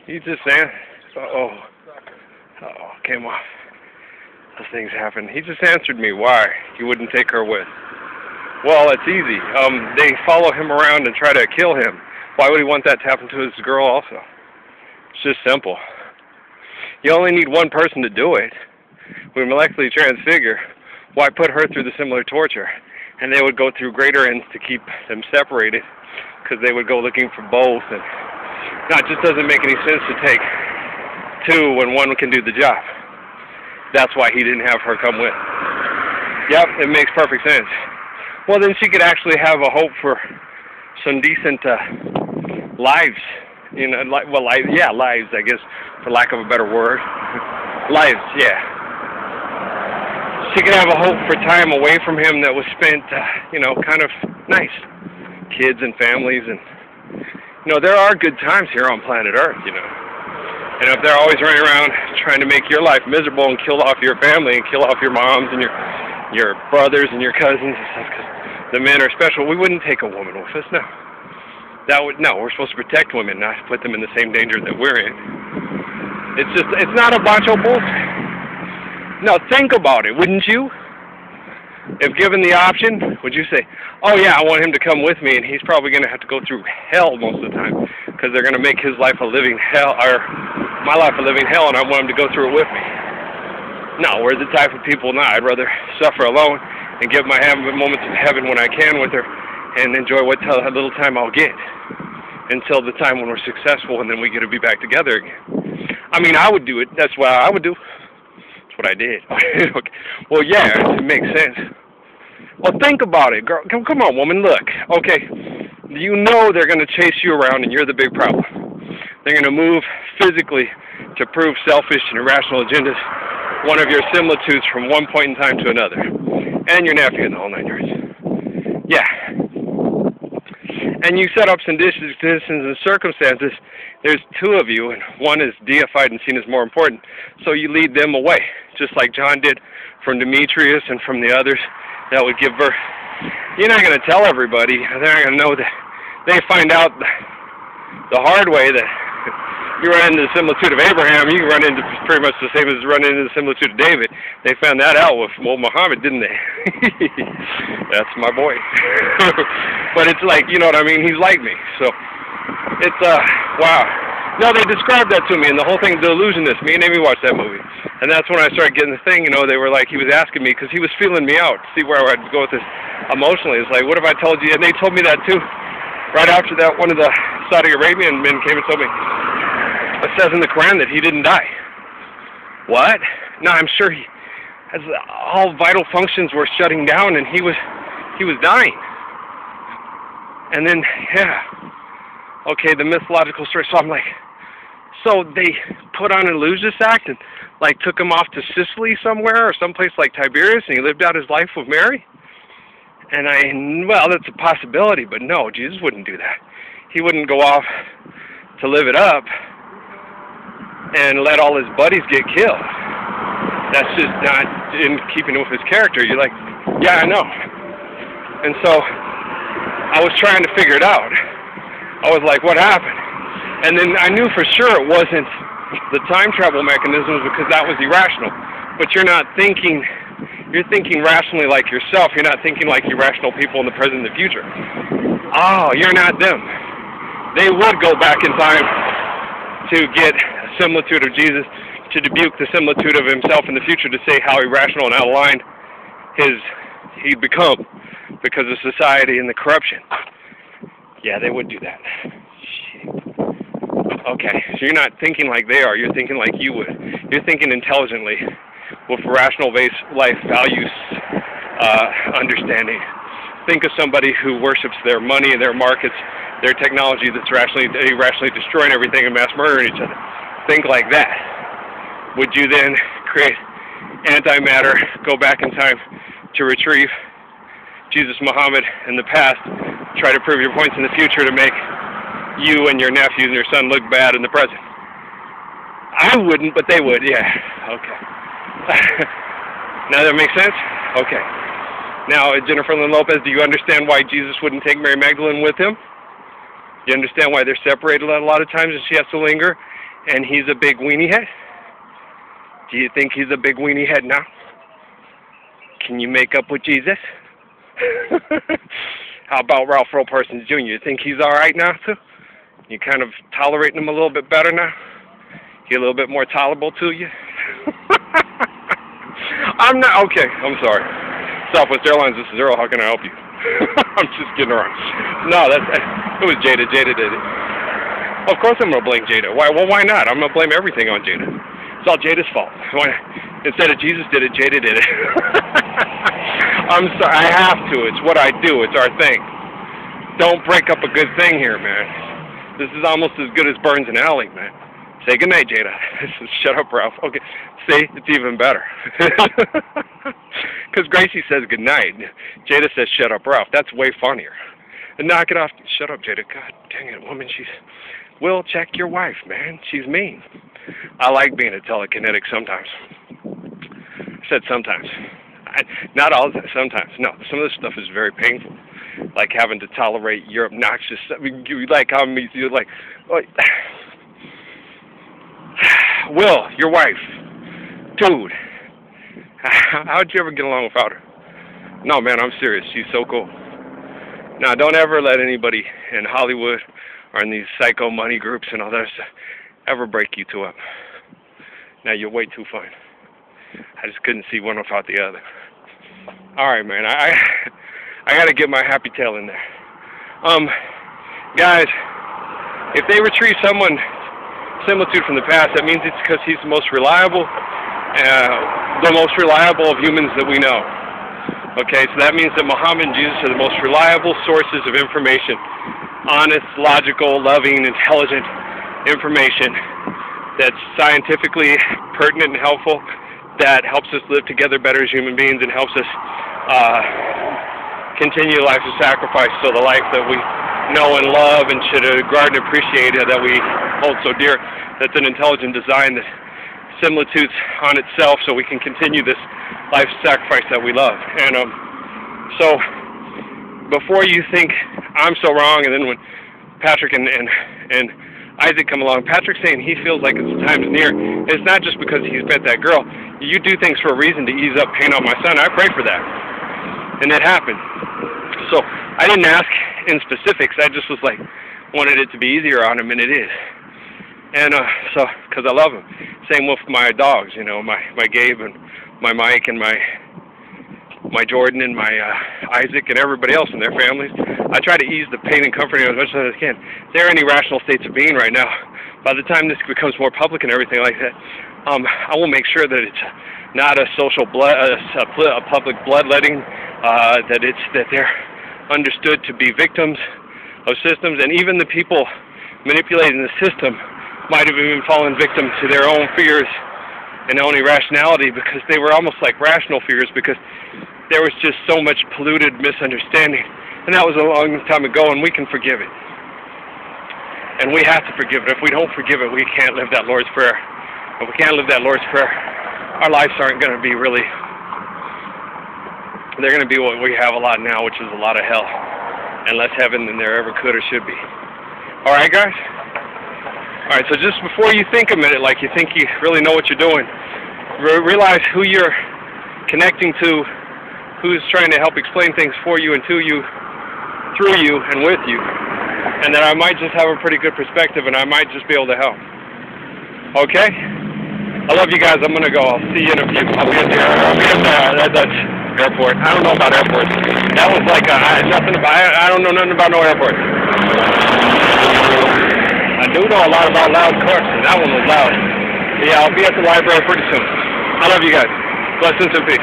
He just saying, oh, came off. Those things happen. He just answered me why he wouldn't take her with. Well, it's easy. They follow him around and try to kill him. Why would he want that to happen to his girl also? It's just simple. You only need one person to do it. We molecularly transfigure. Why put her through the similar torture? And they would go through greater ends to keep them separated, because they would go looking for both. And no, it just doesn't make any sense to take two when one can do the job. That's why he didn't have her come with. Yep, it makes perfect sense. Well, then she could actually have a hope for some decent lives. You know, lives, I guess, for lack of a better word. Lives, yeah. She could have a hope for time away from him that was spent, kind of nice. Kids and families, and, there are good times here on planet Earth, And if they're always running around trying to make your life miserable and kill off your family and kill off your moms and your brothers and your cousins and stuff, because the men are special, we wouldn't take a woman with us, no. We're supposed to protect women, not put them in the same danger that we're in. It's not a bunch of bullshit. No, think about it, wouldn't you? If given the option, would you say, oh yeah, I want him to come with me, and he's probably going to have to go through hell most of the time, because they're going to make his life a living hell, or my life a living hell, and I want him to go through it with me. No, we're the type of people, I'd rather suffer alone and give my moments of heaven when I can with her, and enjoy what little time I'll get until the time when we're successful, and then we get to be back together again. I mean, I would do it. That's what I would do. That's what I did. Okay. Well, yeah, it makes sense. Well, think about it, girl. Come on, woman. Look, okay. You know they're going to chase you around, and you're the big problem. They're going to move physically to prove selfish and irrational agendas, one of your similitudes from one point in time to another, and your nephew and the whole 9 yards. Yeah. And you set up some conditions and circumstances. There's two of you, and one is deified and seen as more important, so you lead them away, just like John did from Demetrius and from the others that would give birth. You're not going to tell everybody. They're not going to know that. They find out the hard way that you run into the similitude of Abraham, you run into pretty much the same as running into the similitude of David. They found that out with Muhammad, didn't they? That's my boy. But it's like, you know what I mean? He's like me. So it's, wow. No, they described that to me, and the whole thing, The Illusionist. Me and Amy watched that movie. And that's when I started getting the thing, they were like, he was asking me, because he was feeling me out, to see where I'd go with this emotionally. It's like, what if I told you? And they told me that too. Right after that, one of the Saudi Arabian men came and told me, it says in the Quran that he didn't die. What? No, I'm sure all vital functions were shutting down, and he was dying. And then, yeah, okay, the mythological story. So I'm like, so they put on an illusionist act and like took him off to Sicily somewhere or someplace like Tiberias, and he lived out his life with Mary. And well, that's a possibility, but no, Jesus wouldn't do that. He wouldn't go off to live it up and let all his buddies get killed. That's just not in keeping with his character. You're like, yeah, I know. And so I was trying to figure it out. I was like, what happened? And then I knew for sure it wasn't the time travel mechanisms, because that was irrational. But you're not thinking, you're thinking rationally like yourself. You're not thinking like irrational people in the present and the future. Oh, you're not them. They would go back in time to get a similitude of Jesus, to rebuke the similitude of himself in the future, to say how irrational and outlined he'd become because of society and the corruption. Yeah, they would do that. Okay, so you're not thinking like they are, you're thinking like you would. You're thinking intelligently with rational-based life values understanding. Think of somebody who worships their money and their markets, their technology that's irrationally destroying everything and mass murdering each other. Think like that. Would you then create antimatter, go back in time to retrieve Jesus, Muhammad in the past, try to prove your points in the future to make you and your nephews and your son look bad in the present? I wouldn't, but they would, yeah. Okay. Now that makes sense? Okay. Now, Jennifer Lynn Lopez, do you understand why Jesus wouldn't take Mary Magdalene with him? You understand why they're separated a lot of times and she has to linger and he's a big weenie head? Do you think he's a big weenie head now? Can you make up with Jesus? How about Ralph Earl Parsons Jr.? You think he's all right now, too? You kind of tolerating him a little bit better now? He a little bit more tolerable to you? I'm not, okay, I'm sorry. Southwest Airlines, this is Earl, how can I help you? I'm just kidding around. No, it was Jada. Jada did it. Of course I'm going to blame Jada. Why? Well, why not? I'm going to blame everything on Jada. It's all Jada's fault. Instead of Jesus did it, Jada did it. I'm sorry, I have to. It's what I do. It's our thing. Don't break up a good thing here, man. This is almost as good as Burns and Alley, man. Say goodnight, Jada. Shut up, Ralph. Okay. See, it's even better. Because Gracie says goodnight. Jada says shut up, Ralph. That's way funnier. And knock it off. Shut up, Jada. God dang it, woman. Will, check your wife, man. She's mean. I like being a telekinetic sometimes. I said sometimes. Not all the time. Sometimes. No, some of this stuff is very painful. Like having to tolerate your obnoxious stuff. You like how you're like Will, your wife. Dude. How'd you ever get along without her? No, man, I'm serious. She's so cool. Now, don't ever let anybody in Hollywood or in these psycho money groups and all that stuff ever break you two up. Now, you're way too fine. I just couldn't see one without the other. All right, man. I got to get my happy tail in there. Guys, if they retrieve someone similitude from the past, that means it's because he's the most reliable of humans that we know. Okay, so that means that Muhammad and Jesus are the most reliable sources of information. Honest, logical, loving, intelligent information that's scientifically pertinent and helpful, that helps us live together better as human beings and helps us continue lives of sacrifice, so the life that we know and love and should guard and appreciate, that we hold so dear, that's an intelligent design that similitudes on itself so we can continue this life of sacrifice that we love. And so before you think I'm so wrong, and then when Patrick and Isaac come along, Patrick's saying he feels like it's time's near. It's not just because he's met that girl. You do things for a reason to ease up pain on my son. I pray for that. And it happened. So I didn't ask in specifics. I just was like, wanted it to be easier on him, and it is. And so, because I love him. Same with my dogs, you know, my Gabe and my Mike and my Jordan and my Isaac and everybody else and their families. I try to ease the pain and comfort as much as I can. They're in irrational states of being right now. By the time this becomes more public and everything like that, I will make sure that it's not a social a public bloodletting, that they're understood to be victims of systems, and even the people manipulating the system might have even fallen victim to their own fears and own irrationality, because they were almost like rational fears, because there was just so much polluted misunderstanding. And that was a long time ago, and we can forgive it. And we have to forgive it. If we don't forgive it, we can't live that Lord's Prayer. If we can't live that Lord's Prayer, our lives aren't going to be really, they're going to be what we have a lot now, which is a lot of hell, and less heaven than there ever could or should be. All right, guys? All right, so just before you think a minute, like you think you really know what you're doing, realize who you're connecting to, who's trying to help explain things for you and to you, through you and with you, and that I might just have a pretty good perspective, and I might just be able to help. Okay? I love you guys. I'm going to go. I'll see you in a few. I'll be at the airport. I don't know about airports. That was like, I don't know nothing about no airports. I do know a lot about loud cars, and that one was loud. Yeah, I'll be at the library pretty soon. I love you guys. Blessings and peace.